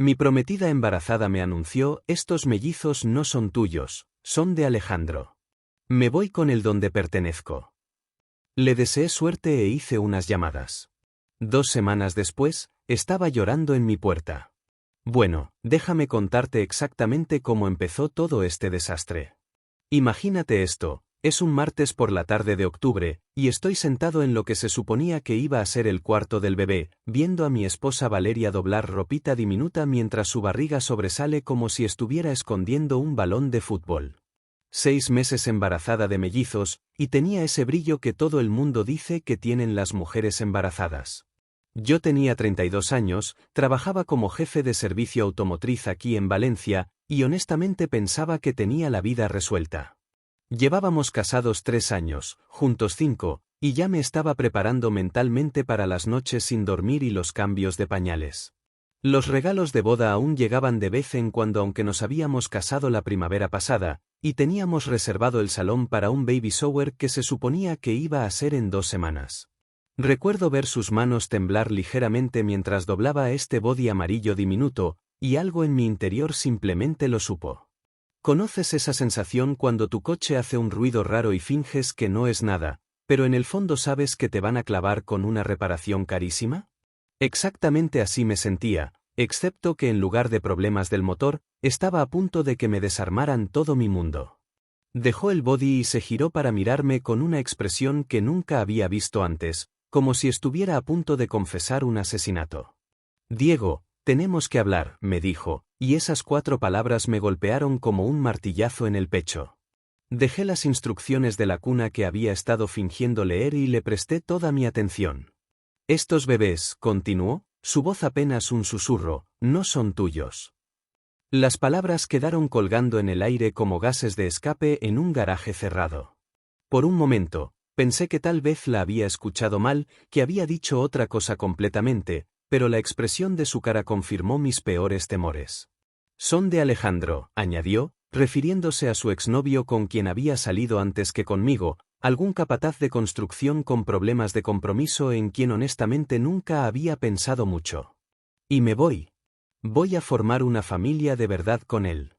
Mi prometida embarazada me anunció: estos mellizos no son tuyos, son de Alejandro. Me voy con el donde pertenezco. Le deseé suerte e hice unas llamadas. 2 semanas después, estaba llorando en mi puerta. Bueno, déjame contarte exactamente cómo empezó todo este desastre. Imagínate esto. Es un martes por la tarde de octubre, y estoy sentado en lo que se suponía que iba a ser el cuarto del bebé, viendo a mi esposa Valeria doblar ropita diminuta mientras su barriga sobresale como si estuviera escondiendo un balón de fútbol. 6 meses embarazada de mellizos, y tenía ese brillo que todo el mundo dice que tienen las mujeres embarazadas. Yo tenía 32 años, trabajaba como jefe de servicio automotriz aquí en Valencia, y honestamente pensaba que tenía la vida resuelta. Llevábamos casados 3 años, juntos 5, y ya me estaba preparando mentalmente para las noches sin dormir y los cambios de pañales. Los regalos de boda aún llegaban de vez en cuando, aunque nos habíamos casado la primavera pasada, y teníamos reservado el salón para un baby shower que se suponía que iba a ser en 2 semanas. Recuerdo ver sus manos temblar ligeramente mientras doblaba este body amarillo diminuto, y algo en mi interior simplemente lo supo. ¿Conoces esa sensación cuando tu coche hace un ruido raro y finges que no es nada, pero en el fondo sabes que te van a clavar con una reparación carísima? Exactamente así me sentía, excepto que en lugar de problemas del motor, estaba a punto de que me desarmaran todo mi mundo. Dejó el body y se giró para mirarme con una expresión que nunca había visto antes, como si estuviera a punto de confesar un asesinato. Diego, tenemos que hablar, me dijo, y esas 4 palabras me golpearon como un martillazo en el pecho. Dejé las instrucciones de la cuna que había estado fingiendo leer y le presté toda mi atención. Estos bebés, continuó, su voz apenas un susurro, no son tuyos. Las palabras quedaron colgando en el aire como gases de escape en un garaje cerrado. Por un momento, pensé que tal vez la había escuchado mal, que había dicho otra cosa completamente, pero la expresión de su cara confirmó mis peores temores. Son de Alejandro, añadió, refiriéndose a su exnovio con quien había salido antes que conmigo, algún capataz de construcción con problemas de compromiso en quien honestamente nunca había pensado mucho. Y me voy. Voy a formar una familia de verdad con él.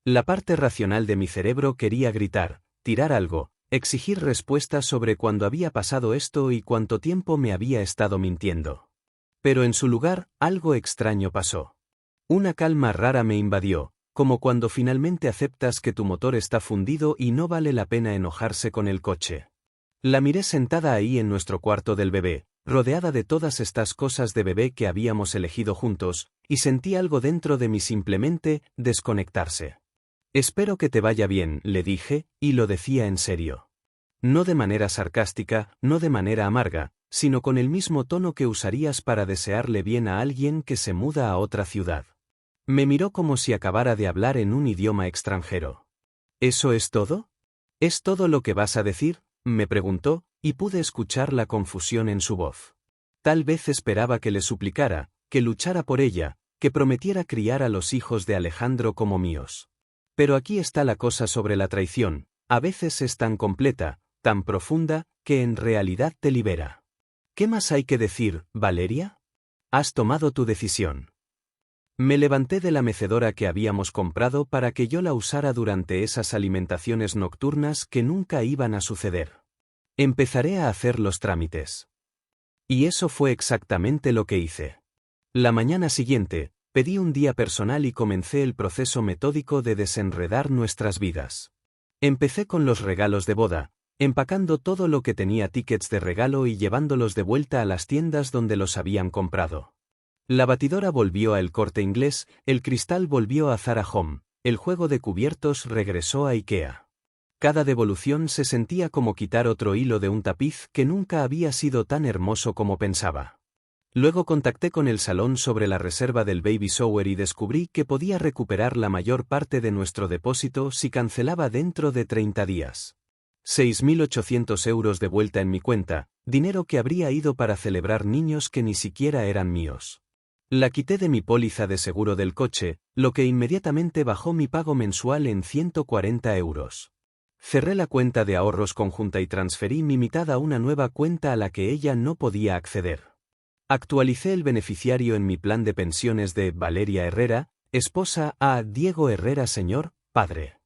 La parte racional de mi cerebro quería gritar, tirar algo, exigir respuestas sobre cuándo había pasado esto y cuánto tiempo me había estado mintiendo. Pero en su lugar, algo extraño pasó. Una calma rara me invadió, como cuando finalmente aceptas que tu motor está fundido y no vale la pena enojarse con el coche. La miré sentada ahí en nuestro cuarto del bebé, rodeada de todas estas cosas de bebé que habíamos elegido juntos, y sentí algo dentro de mí simplemente desconectarse. Espero que te vaya bien, le dije, y lo decía en serio. No de manera sarcástica, no de manera amarga, sino con el mismo tono que usarías para desearle bien a alguien que se muda a otra ciudad. Me miró como si acabara de hablar en un idioma extranjero. ¿Eso es todo? ¿Es todo lo que vas a decir?, me preguntó, y pude escuchar la confusión en su voz. Tal vez esperaba que le suplicara, que luchara por ella, que prometiera criar a los hijos de Alejandro como míos. Pero aquí está la cosa sobre la traición, a veces es tan completa, tan profunda, que en realidad te libera. ¿Qué más hay que decir, Valeria? Has tomado tu decisión. Me levanté de la mecedora que habíamos comprado para que yo la usara durante esas alimentaciones nocturnas que nunca iban a suceder. Empezaré a hacer los trámites. Y eso fue exactamente lo que hice. La mañana siguiente, pedí un día personal y comencé el proceso metódico de desenredar nuestras vidas. Empecé con los regalos de boda, empacando todo lo que tenía tickets de regalo y llevándolos de vuelta a las tiendas donde los habían comprado. La batidora volvió a El Corte Inglés, el cristal volvió a Zara Home, el juego de cubiertos regresó a IKEA. Cada devolución se sentía como quitar otro hilo de un tapiz que nunca había sido tan hermoso como pensaba. Luego contacté con el salón sobre la reserva del baby shower y descubrí que podía recuperar la mayor parte de nuestro depósito si cancelaba dentro de 30 días. 6.800 euros de vuelta en mi cuenta, dinero que habría ido para celebrar niños que ni siquiera eran míos. La quité de mi póliza de seguro del coche, lo que inmediatamente bajó mi pago mensual en 140 euros. Cerré la cuenta de ahorros conjunta y transferí mi mitad a una nueva cuenta a la que ella no podía acceder. Actualicé el beneficiario en mi plan de pensiones de Valeria Herrera, esposa a Diego Herrera señor, padre.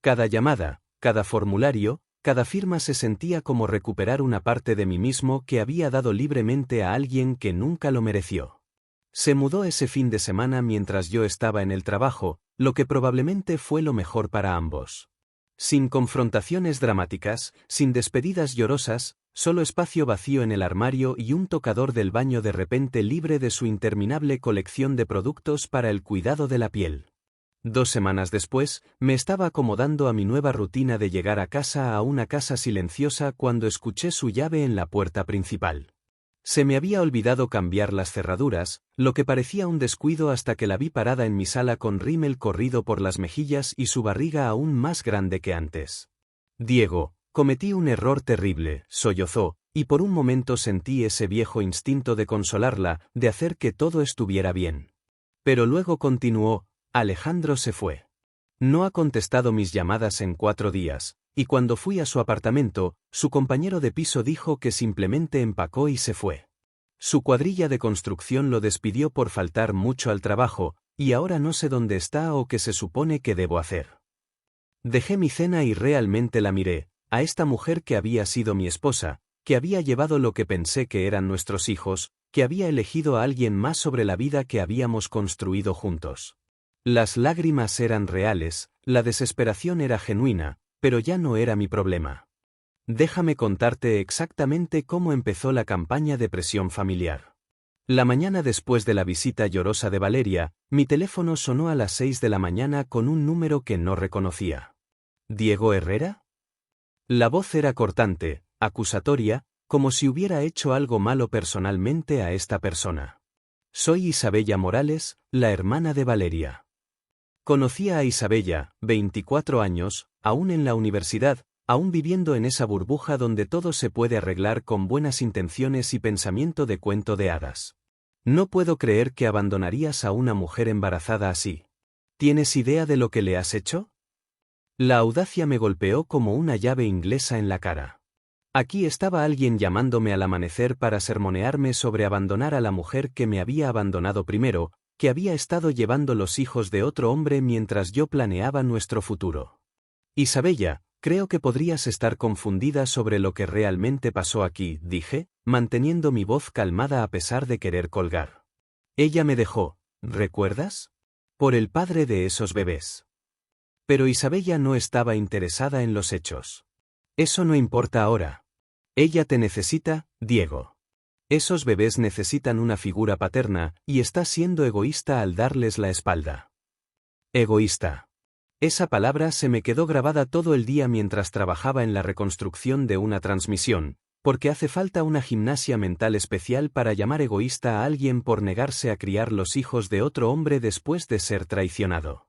Cada llamada, cada formulario, cada firma se sentía como recuperar una parte de mí mismo que había dado libremente a alguien que nunca lo mereció. Se mudó ese fin de semana mientras yo estaba en el trabajo, lo que probablemente fue lo mejor para ambos. Sin confrontaciones dramáticas, sin despedidas llorosas, solo espacio vacío en el armario y un tocador del baño de repente libre de su interminable colección de productos para el cuidado de la piel. 2 semanas después, me estaba acomodando a mi nueva rutina de llegar a casa, a una casa silenciosa, cuando escuché su llave en la puerta principal. Se me había olvidado cambiar las cerraduras, lo que parecía un descuido hasta que la vi parada en mi sala con rímel corrido por las mejillas y su barriga aún más grande que antes. Diego, cometí un error terrible, sollozó, y por un momento sentí ese viejo instinto de consolarla, de hacer que todo estuviera bien. Pero luego continuó: Alejandro se fue. No ha contestado mis llamadas en 4 días, y cuando fui a su apartamento, su compañero de piso dijo que simplemente empacó y se fue. Su cuadrilla de construcción lo despidió por faltar mucho al trabajo, y ahora no sé dónde está o qué se supone que debo hacer. Dejé mi cena y realmente la miré, a esta mujer que había sido mi esposa, que había llevado lo que pensé que eran nuestros hijos, que había elegido a alguien más sobre la vida que habíamos construido juntos. Las lágrimas eran reales, la desesperación era genuina, pero ya no era mi problema. Déjame contarte exactamente cómo empezó la campaña de presión familiar. La mañana después de la visita llorosa de Valeria, mi teléfono sonó a las 6 de la mañana con un número que no reconocía. ¿Diego Herrera? La voz era cortante, acusatoria, como si hubiera hecho algo malo personalmente a esta persona. Soy Isabella Morales, la hermana de Valeria. Conocía a Isabella, 24 años, aún en la universidad, aún viviendo en esa burbuja donde todo se puede arreglar con buenas intenciones y pensamiento de cuento de hadas. No puedo creer que abandonarías a una mujer embarazada así. ¿Tienes idea de lo que le has hecho? La audacia me golpeó como una llave inglesa en la cara. Aquí estaba alguien llamándome al amanecer para sermonearme sobre abandonar a la mujer que me había abandonado primero, que había estado llevando los hijos de otro hombre mientras yo planeaba nuestro futuro. Isabella, creo que podrías estar confundida sobre lo que realmente pasó aquí, dije, manteniendo mi voz calmada a pesar de querer colgar. Ella me dejó, ¿recuerdas? Por el padre de esos bebés. Pero Isabella no estaba interesada en los hechos. Eso no importa ahora. Ella te necesita, Diego. Esos bebés necesitan una figura paterna, y estás siendo egoísta al darles la espalda. Egoísta. Esa palabra se me quedó grabada todo el día mientras trabajaba en la reconstrucción de una transmisión, porque hace falta una gimnasia mental especial para llamar egoísta a alguien por negarse a criar los hijos de otro hombre después de ser traicionado.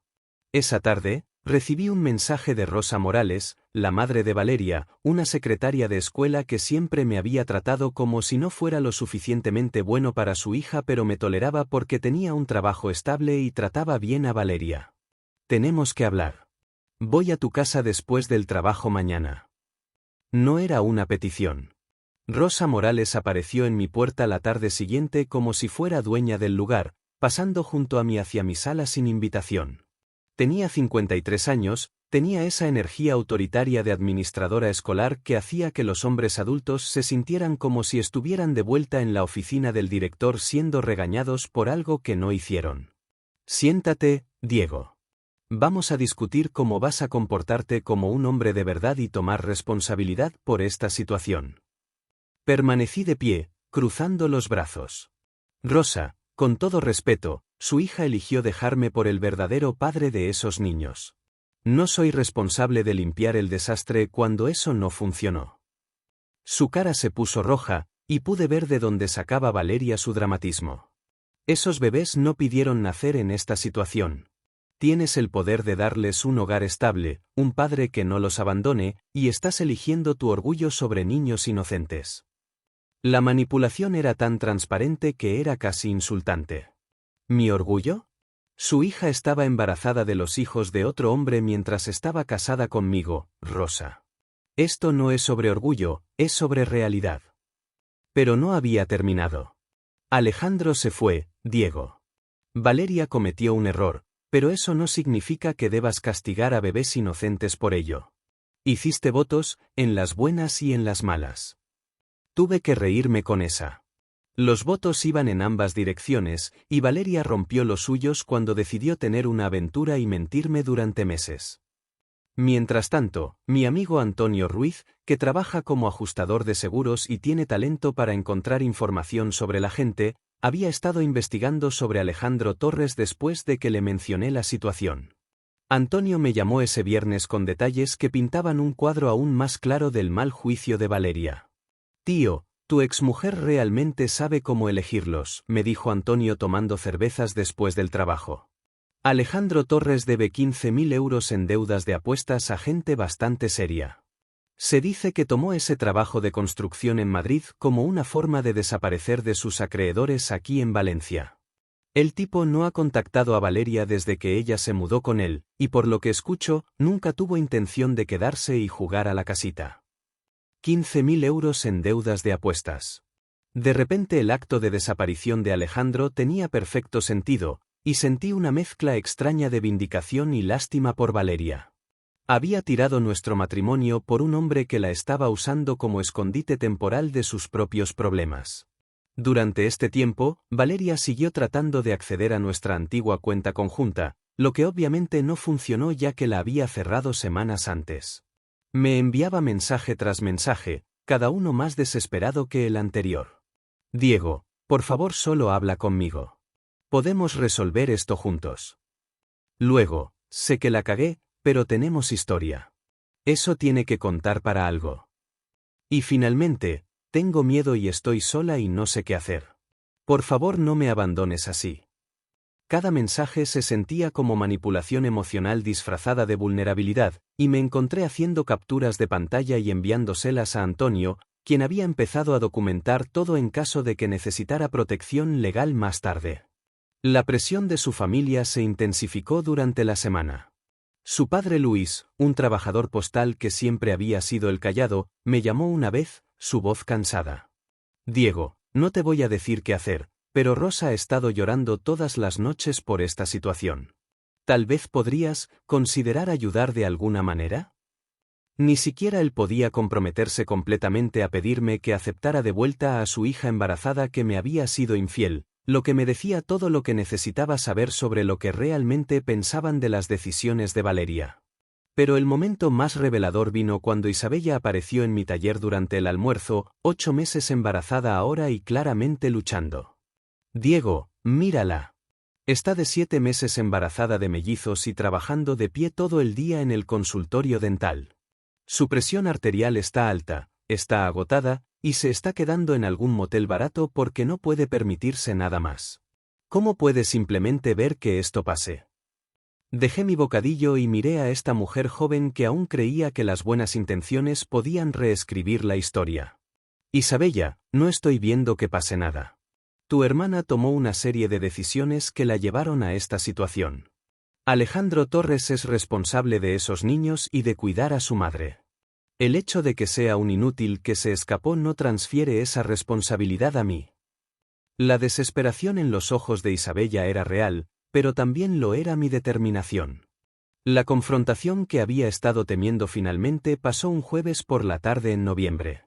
Esa tarde, recibí un mensaje de Rosa Morales, la madre de Valeria, una secretaria de escuela que siempre me había tratado como si no fuera lo suficientemente bueno para su hija, pero me toleraba porque tenía un trabajo estable y trataba bien a Valeria. Tenemos que hablar. Voy a tu casa después del trabajo mañana. No era una petición. Rosa Morales apareció en mi puerta la tarde siguiente como si fuera dueña del lugar, pasando junto a mí hacia mi sala sin invitación. Tenía 53 años, tenía esa energía autoritaria de administradora escolar que hacía que los hombres adultos se sintieran como si estuvieran de vuelta en la oficina del director siendo regañados por algo que no hicieron. Siéntate, Diego. Vamos a discutir cómo vas a comportarte como un hombre de verdad y tomar responsabilidad por esta situación. Permanecí de pie, cruzando los brazos. Rosa, con todo respeto, su hija eligió dejarme por el verdadero padre de esos niños. No soy responsable de limpiar el desastre cuando eso no funcionó. Su cara se puso roja, y pude ver de dónde sacaba Valeria su dramatismo. Esos bebés no pidieron nacer en esta situación. Tienes el poder de darles un hogar estable, un padre que no los abandone, y estás eligiendo tu orgullo sobre niños inocentes. La manipulación era tan transparente que era casi insultante. ¿Mi orgullo? Su hija estaba embarazada de los hijos de otro hombre mientras estaba casada conmigo, Rosa. Esto no es sobre orgullo, es sobre realidad. Pero no había terminado. Alejandro se fue, Diego. Valeria cometió un error, pero eso no significa que debas castigar a bebés inocentes por ello. Hiciste votos, en las buenas y en las malas. Tuve que reírme con esa. Los votos iban en ambas direcciones, y Valeria rompió los suyos cuando decidió tener una aventura y mentirme durante meses. Mientras tanto, mi amigo Antonio Ruiz, que trabaja como ajustador de seguros y tiene talento para encontrar información sobre la gente, había estado investigando sobre Alejandro Torres después de que le mencioné la situación. Antonio me llamó ese viernes con detalles que pintaban un cuadro aún más claro del mal juicio de Valeria. «Tío, tu exmujer realmente sabe cómo elegirlos», me dijo Antonio tomando cervezas después del trabajo. Alejandro Torres debe 15.000 euros en deudas de apuestas a gente bastante seria. Se dice que tomó ese trabajo de construcción en Madrid como una forma de desaparecer de sus acreedores aquí en Valencia. El tipo no ha contactado a Valeria desde que ella se mudó con él, y por lo que escucho, nunca tuvo intención de quedarse y jugar a la casita. 15.000 euros en deudas de apuestas. De repente el acto de desaparición de Alejandro tenía perfecto sentido, y sentí una mezcla extraña de vindicación y lástima por Valeria. Había tirado nuestro matrimonio por un hombre que la estaba usando como escondite temporal de sus propios problemas. Durante este tiempo, Valeria siguió tratando de acceder a nuestra antigua cuenta conjunta, lo que obviamente no funcionó ya que la había cerrado semanas antes. Me enviaba mensaje tras mensaje, cada uno más desesperado que el anterior. «Diego, por favor solo habla conmigo. Podemos resolver esto juntos. Luego, sé que la cagué, pero tenemos historia. Eso tiene que contar para algo. Y finalmente, tengo miedo y estoy sola y no sé qué hacer. Por favor no me abandones así». Cada mensaje se sentía como manipulación emocional disfrazada de vulnerabilidad, y me encontré haciendo capturas de pantalla y enviándoselas a Antonio, quien había empezado a documentar todo en caso de que necesitara protección legal más tarde. La presión de su familia se intensificó durante la semana. Su padre Luis, un trabajador postal que siempre había sido el callado, me llamó una vez, su voz cansada. «Diego, no te voy a decir qué hacer, pero Rosa ha estado llorando todas las noches por esta situación. Tal vez podrías considerar ayudar de alguna manera». Ni siquiera él podía comprometerse completamente a pedirme que aceptara de vuelta a su hija embarazada que me había sido infiel, lo que me decía todo lo que necesitaba saber sobre lo que realmente pensaban de las decisiones de Valeria. Pero el momento más revelador vino cuando Isabella apareció en mi taller durante el almuerzo, 8 meses embarazada ahora y claramente luchando. «Diego, mírala. Está de 7 meses embarazada de mellizos y trabajando de pie todo el día en el consultorio dental. Su presión arterial está alta, está agotada, y se está quedando en algún motel barato porque no puede permitirse nada más. ¿Cómo puede simplemente ver que esto pase?». Dejé mi bocadillo y miré a esta mujer joven que aún creía que las buenas intenciones podían reescribir la historia. «Isabella, no estoy viendo que pase nada. Tu hermana tomó una serie de decisiones que la llevaron a esta situación. Alejandro Torres es responsable de esos niños y de cuidar a su madre. El hecho de que sea un inútil que se escapó no transfiere esa responsabilidad a mí». La desesperación en los ojos de Isabella era real, pero también lo era mi determinación. La confrontación que había estado temiendo finalmente pasó un jueves por la tarde en noviembre.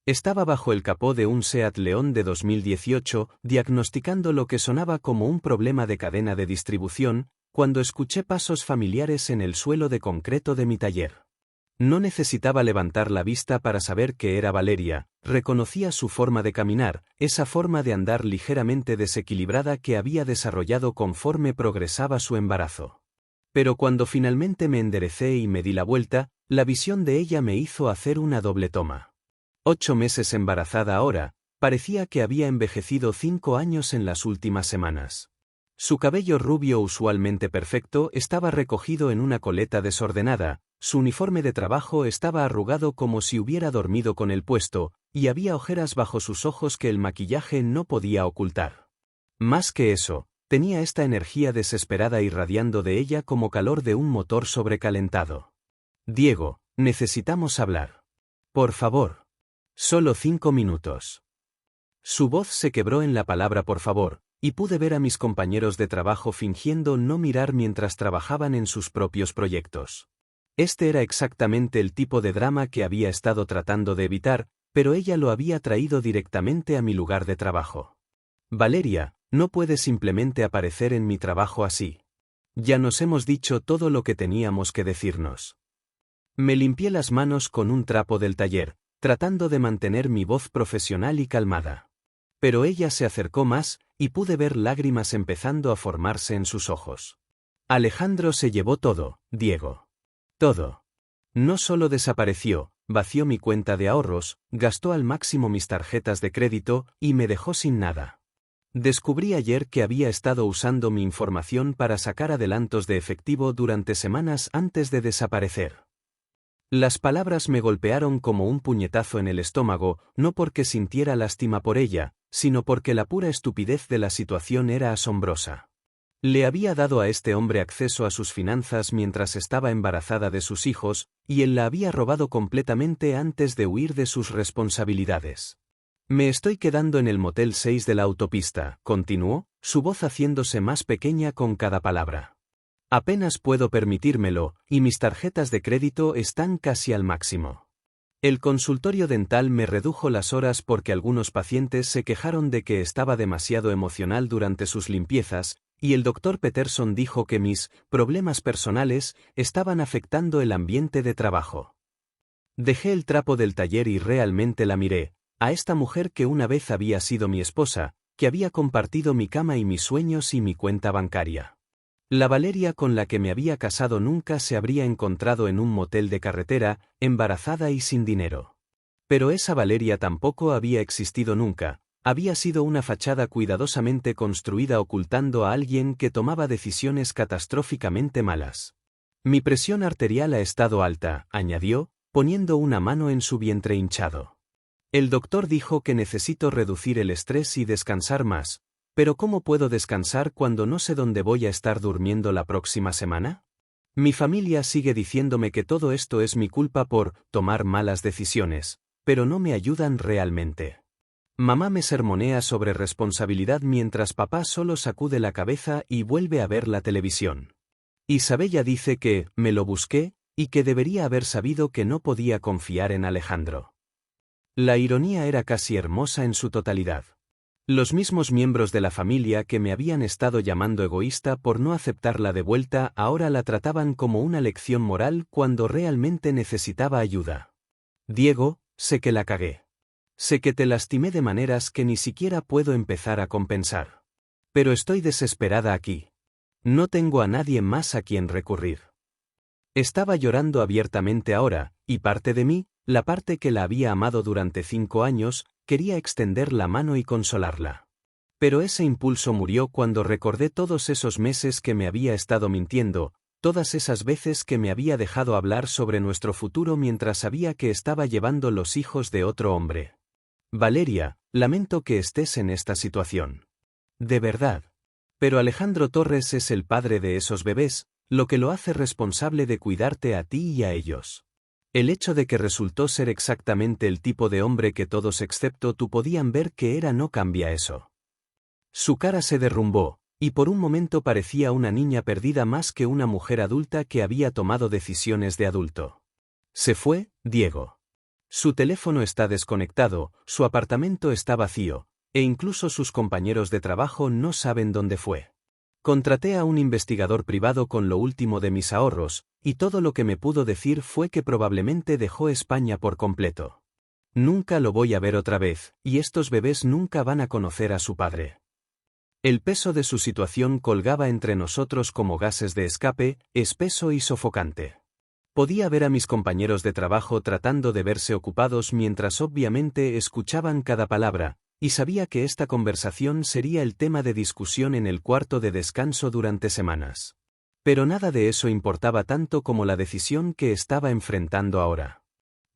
Estaba bajo el capó de un Seat León de 2018, diagnosticando lo que sonaba como un problema de cadena de distribución, cuando escuché pasos familiares en el suelo de concreto de mi taller. No necesitaba levantar la vista para saber que era Valeria, reconocía su forma de caminar, esa forma de andar ligeramente desequilibrada que había desarrollado conforme progresaba su embarazo. Pero cuando finalmente me enderecé y me di la vuelta, la visión de ella me hizo hacer una doble toma. 8 meses embarazada ahora, parecía que había envejecido 5 años en las últimas semanas. Su cabello rubio usualmente perfecto estaba recogido en una coleta desordenada, su uniforme de trabajo estaba arrugado como si hubiera dormido con el puesto, y había ojeras bajo sus ojos que el maquillaje no podía ocultar. Más que eso, tenía esta energía desesperada irradiando de ella como calor de un motor sobrecalentado. «Diego, necesitamos hablar. Por favor. Solo 5 minutos». Su voz se quebró en la palabra por favor, y pude ver a mis compañeros de trabajo fingiendo no mirar mientras trabajaban en sus propios proyectos. Este era exactamente el tipo de drama que había estado tratando de evitar, pero ella lo había traído directamente a mi lugar de trabajo. Valeria, no puedes simplemente aparecer en mi trabajo así. Ya nos hemos dicho todo lo que teníamos que decirnos. Me limpié las manos con un trapo del taller, tratando de mantener mi voz profesional y calmada. Pero ella se acercó más, y pude ver lágrimas empezando a formarse en sus ojos. Alejandro se llevó todo, Diego. Todo. No solo desapareció, vació mi cuenta de ahorros, gastó al máximo mis tarjetas de crédito, y me dejó sin nada. Descubrí ayer que había estado usando mi información para sacar adelantos de efectivo durante semanas antes de desaparecer. Las palabras me golpearon como un puñetazo en el estómago, no porque sintiera lástima por ella, sino porque la pura estupidez de la situación era asombrosa. Le había dado a este hombre acceso a sus finanzas mientras estaba embarazada de sus hijos, y él la había robado completamente antes de huir de sus responsabilidades. Me estoy quedando en el Motel 6 de la autopista, continuó, su voz haciéndose más pequeña con cada palabra. Apenas puedo permitírmelo, y mis tarjetas de crédito están casi al máximo. El consultorio dental me redujo las horas porque algunos pacientes se quejaron de que estaba demasiado emocional durante sus limpiezas, y el Dr. Peterson dijo que mis problemas personales estaban afectando el ambiente de trabajo. Dejé el trapo del taller y realmente la miré, a esta mujer que una vez había sido mi esposa, que había compartido mi cama y mis sueños y mi cuenta bancaria. La Valeria con la que me había casado nunca se habría encontrado en un motel de carretera, embarazada y sin dinero. Pero esa Valeria tampoco había existido nunca, había sido una fachada cuidadosamente construida ocultando a alguien que tomaba decisiones catastróficamente malas. Mi presión arterial ha estado alta, añadió, poniendo una mano en su vientre hinchado. El doctor dijo que necesito reducir el estrés y descansar más, pero ¿cómo puedo descansar cuando no sé dónde voy a estar durmiendo la próxima semana? Mi familia sigue diciéndome que todo esto es mi culpa por tomar malas decisiones, pero no me ayudan realmente. Mamá me sermonea sobre responsabilidad mientras papá solo sacude la cabeza y vuelve a ver la televisión. Isabella dice que me lo busqué y que debería haber sabido que no podía confiar en Alejandro. La ironía era casi hermosa en su totalidad. Los mismos miembros de la familia que me habían estado llamando egoísta por no aceptarla de vuelta ahora la trataban como una lección moral cuando realmente necesitaba ayuda. Diego, sé que la cagué. Sé que te lastimé de maneras que ni siquiera puedo empezar a compensar. Pero estoy desesperada aquí. No tengo a nadie más a quien recurrir. Estaba llorando abiertamente ahora, y parte de mí, la parte que la había amado durante 5 años, quería extender la mano y consolarla. Pero ese impulso murió cuando recordé todos esos meses que me había estado mintiendo, todas esas veces que me había dejado hablar sobre nuestro futuro mientras sabía que estaba llevando los hijos de otro hombre. Valeria, lamento que estés en esta situación. De verdad. Pero Alejandro Torres es el padre de esos bebés, lo que lo hace responsable de cuidarte a ti y a ellos. El hecho de que resultó ser exactamente el tipo de hombre que todos excepto tú podían ver que era no cambia eso. Su cara se derrumbó, y por un momento parecía una niña perdida más que una mujer adulta que había tomado decisiones de adulto. Se fue, Diego. Su teléfono está desconectado, su apartamento está vacío, e incluso sus compañeros de trabajo no saben dónde fue. Contraté a un investigador privado con lo último de mis ahorros, y todo lo que me pudo decir fue que probablemente dejó España por completo. Nunca lo voy a ver otra vez, y estos bebés nunca van a conocer a su padre. El peso de su situación colgaba entre nosotros como gases de escape, espeso y sofocante. Podía ver a mis compañeros de trabajo tratando de verse ocupados mientras obviamente escuchaban cada palabra, y sabía que esta conversación sería el tema de discusión en el cuarto de descanso durante semanas. Pero nada de eso importaba tanto como la decisión que estaba enfrentando ahora.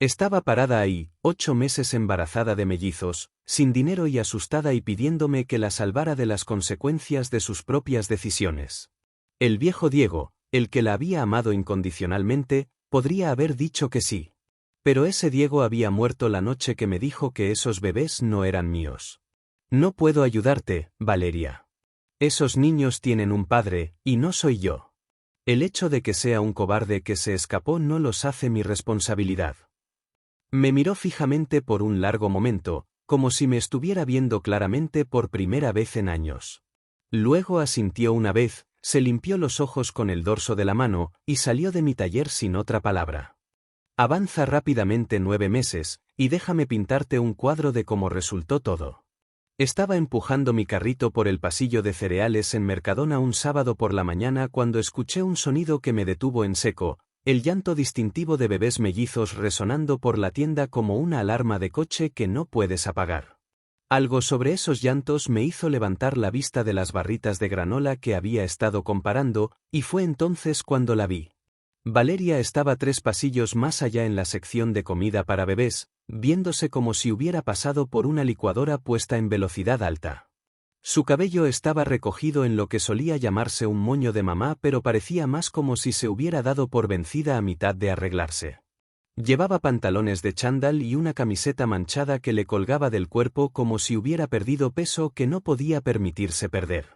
Estaba parada ahí, 8 meses embarazada de mellizos, sin dinero y asustada y pidiéndome que la salvara de las consecuencias de sus propias decisiones. El viejo Diego, el que la había amado incondicionalmente, podría haber dicho que sí. Pero ese Diego había muerto la noche que me dijo que esos bebés no eran míos. No puedo ayudarte, Valeria. Esos niños tienen un padre, y no soy yo. El hecho de que sea un cobarde que se escapó no los hace mi responsabilidad. Me miró fijamente por un largo momento, como si me estuviera viendo claramente por primera vez en años. Luego asintió una vez, se limpió los ojos con el dorso de la mano, y salió de mi taller sin otra palabra. Avanza rápidamente 9 meses, y déjame pintarte un cuadro de cómo resultó todo. Estaba empujando mi carrito por el pasillo de cereales en Mercadona un sábado por la mañana cuando escuché un sonido que me detuvo en seco, el llanto distintivo de bebés mellizos resonando por la tienda como una alarma de coche que no puedes apagar. Algo sobre esos llantos me hizo levantar la vista de las barritas de granola que había estado comparando, y fue entonces cuando la vi. Valeria estaba 3 pasillos más allá en la sección de comida para bebés, viéndose como si hubiera pasado por una licuadora puesta en velocidad alta. Su cabello estaba recogido en lo que solía llamarse un moño de mamá, pero parecía más como si se hubiera dado por vencida a mitad de arreglarse. Llevaba pantalones de chándal y una camiseta manchada que le colgaba del cuerpo como si hubiera perdido peso que no podía permitirse perder.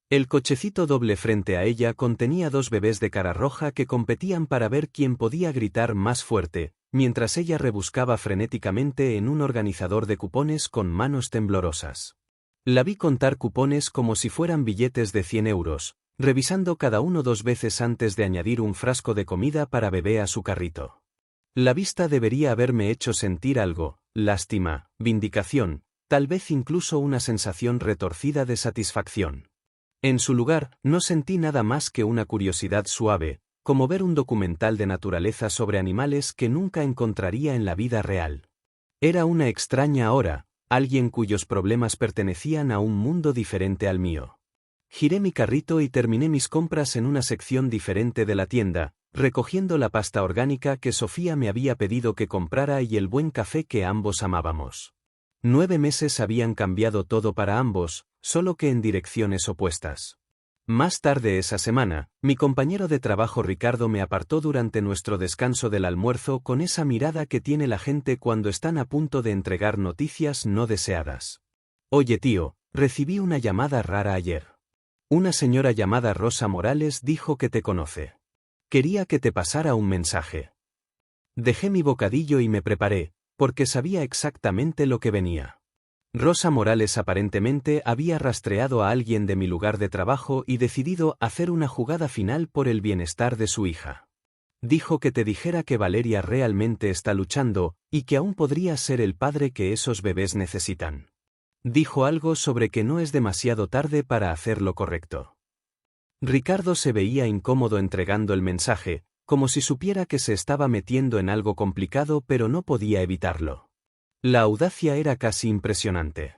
El cochecito doble frente a ella contenía 2 bebés de cara roja que competían para ver quién podía gritar más fuerte, mientras ella rebuscaba frenéticamente en un organizador de cupones con manos temblorosas. La vi contar cupones como si fueran billetes de 100 euros, revisando cada uno 2 veces antes de añadir un frasco de comida para bebé a su carrito. La vista debería haberme hecho sentir algo, lástima, vindicación, tal vez incluso una sensación retorcida de satisfacción. En su lugar, no sentí nada más que una curiosidad suave, como ver un documental de naturaleza sobre animales que nunca encontraría en la vida real. Era una extraña hora, alguien cuyos problemas pertenecían a un mundo diferente al mío. Giré mi carrito y terminé mis compras en una sección diferente de la tienda, recogiendo la pasta orgánica que Sofía me había pedido que comprara y el buen café que ambos amábamos. 9 meses habían cambiado todo para ambos, solo que en direcciones opuestas. Más tarde esa semana, mi compañero de trabajo Ricardo me apartó durante nuestro descanso del almuerzo con esa mirada que tiene la gente cuando están a punto de entregar noticias no deseadas. Oye tío, recibí una llamada rara ayer. Una señora llamada Rosa Morales dijo que te conoce. Quería que te pasara un mensaje. Dejé mi bocadillo y me preparé, porque sabía exactamente lo que venía. Rosa Morales aparentemente había rastreado a alguien de mi lugar de trabajo y decidido hacer una jugada final por el bienestar de su hija. Dijo que te dijera que Valeria realmente está luchando, y que aún podría ser el padre que esos bebés necesitan. Dijo algo sobre que no es demasiado tarde para hacer lo correcto. Ricardo se veía incómodo entregando el mensaje, como si supiera que se estaba metiendo en algo complicado pero no podía evitarlo. La audacia era casi impresionante.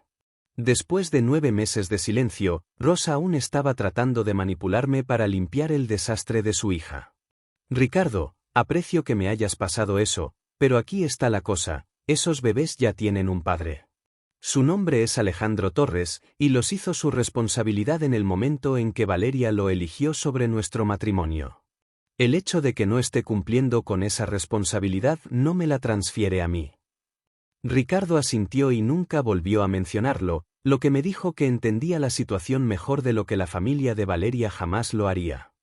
Después de 9 meses de silencio, Rosa aún estaba tratando de manipularme para limpiar el desastre de su hija. Ricardo, aprecio que me hayas pasado eso, pero aquí está la cosa, esos bebés ya tienen un padre. Su nombre es Alejandro Torres, y los hizo su responsabilidad en el momento en que Valeria lo eligió sobre nuestro matrimonio. El hecho de que no esté cumpliendo con esa responsabilidad no me la transfiere a mí. Ricardo asintió y nunca volvió a mencionarlo, lo que me dijo que entendía la situación mejor de lo que la familia de Valeria jamás lo haría.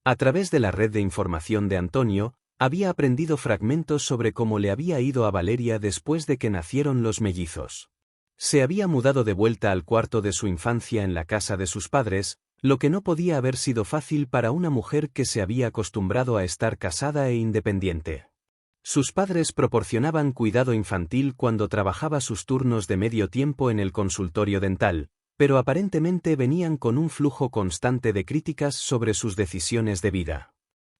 A través de la red de información de Antonio, había aprendido fragmentos sobre cómo le había ido a Valeria después de que nacieron los mellizos. Se había mudado de vuelta al cuarto de su infancia en la casa de sus padres, lo que no podía haber sido fácil para una mujer que se había acostumbrado a estar casada e independiente. Sus padres proporcionaban cuidado infantil cuando trabajaba sus turnos de medio tiempo en el consultorio dental, pero aparentemente venían con un flujo constante de críticas sobre sus decisiones de vida.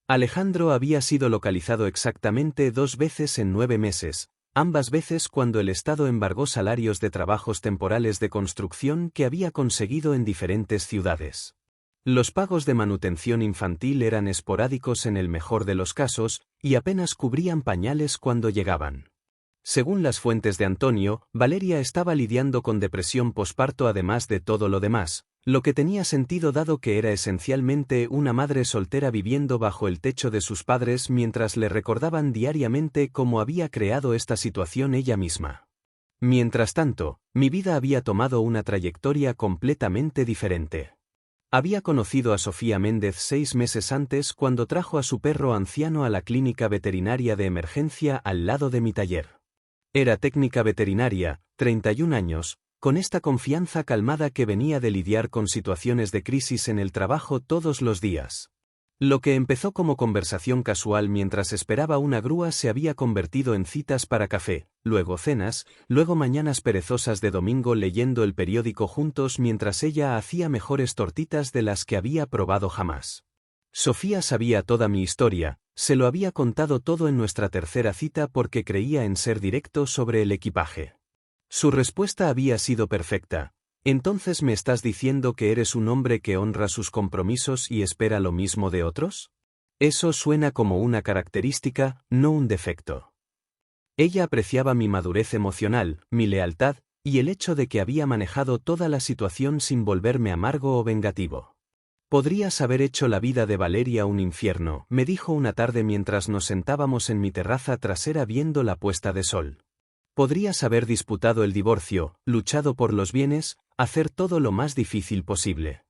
Alejandro había sido localizado exactamente 2 veces en 9 meses, ambas veces cuando el Estado embargó salarios de trabajos temporales de construcción que había conseguido en diferentes ciudades. Los pagos de manutención infantil eran esporádicos en el mejor de los casos, y apenas cubrían pañales cuando llegaban. Según las fuentes de Antonio, Valeria estaba lidiando con depresión posparto además de todo lo demás, lo que tenía sentido dado que era esencialmente una madre soltera viviendo bajo el techo de sus padres mientras le recordaban diariamente cómo había creado esta situación ella misma. Mientras tanto, mi vida había tomado una trayectoria completamente diferente. Había conocido a Sofía Méndez 6 meses antes cuando trajo a su perro anciano a la clínica veterinaria de emergencia al lado de mi taller. Era técnica veterinaria, 31 años, con esta confianza calmada que venía de lidiar con situaciones de crisis en el trabajo todos los días. Lo que empezó como conversación casual mientras esperaba una grúa se había convertido en citas para café, luego cenas, luego mañanas perezosas de domingo leyendo el periódico juntos mientras ella hacía mejores tortitas de las que había probado jamás. Sofía sabía toda mi historia, se lo había contado todo en nuestra tercera cita porque creía en ser directo sobre el equipaje. Su respuesta había sido perfecta. ¿Entonces me estás diciendo que eres un hombre que honra sus compromisos y espera lo mismo de otros? Eso suena como una característica, no un defecto. Ella apreciaba mi madurez emocional, mi lealtad, y el hecho de que había manejado toda la situación sin volverme amargo o vengativo. Podrías haber hecho la vida de Valeria un infierno, me dijo una tarde mientras nos sentábamos en mi terraza trasera viendo la puesta de sol. Podrías haber disputado el divorcio, luchado por los bienes, hacer todo lo más difícil posible.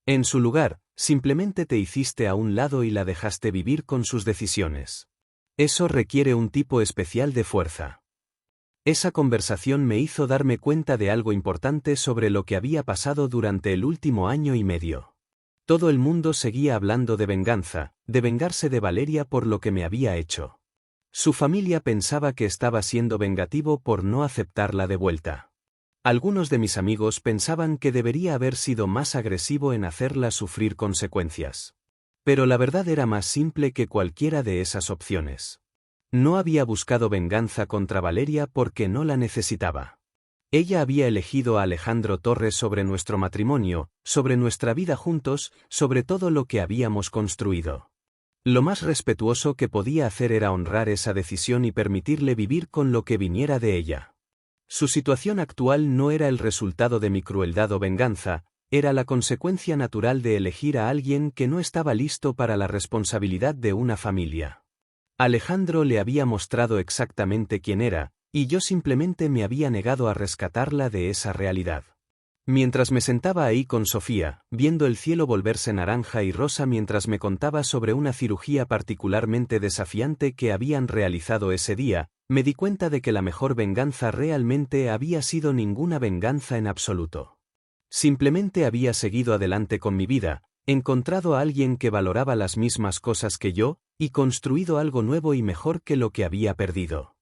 En su lugar, simplemente te hiciste a un lado y la dejaste vivir con sus decisiones. Eso requiere un tipo especial de fuerza. Esa conversación me hizo darme cuenta de algo importante sobre lo que había pasado durante el último año y medio. Todo el mundo seguía hablando de venganza, de vengarse de Valeria por lo que me había hecho. Su familia pensaba que estaba siendo vengativo por no aceptarla de vuelta. Algunos de mis amigos pensaban que debería haber sido más agresivo en hacerla sufrir consecuencias. Pero la verdad era más simple que cualquiera de esas opciones. No había buscado venganza contra Valeria porque no la necesitaba. Ella había elegido a Alejandro Torres sobre nuestro matrimonio, sobre nuestra vida juntos, sobre todo lo que habíamos construido. Lo más respetuoso que podía hacer era honrar esa decisión y permitirle vivir con lo que viniera de ella. Su situación actual no era el resultado de mi crueldad o venganza, era la consecuencia natural de elegir a alguien que no estaba listo para la responsabilidad de una familia. Alejandro le había mostrado exactamente quién era, y yo simplemente me había negado a rescatarla de esa realidad. Mientras me sentaba ahí con Sofía, viendo el cielo volverse naranja y rosa mientras me contaba sobre una cirugía particularmente desafiante que habían realizado ese día, me di cuenta de que la mejor venganza realmente había sido ninguna venganza en absoluto. Simplemente había seguido adelante con mi vida, encontrado a alguien que valoraba las mismas cosas que yo, y construido algo nuevo y mejor que lo que había perdido.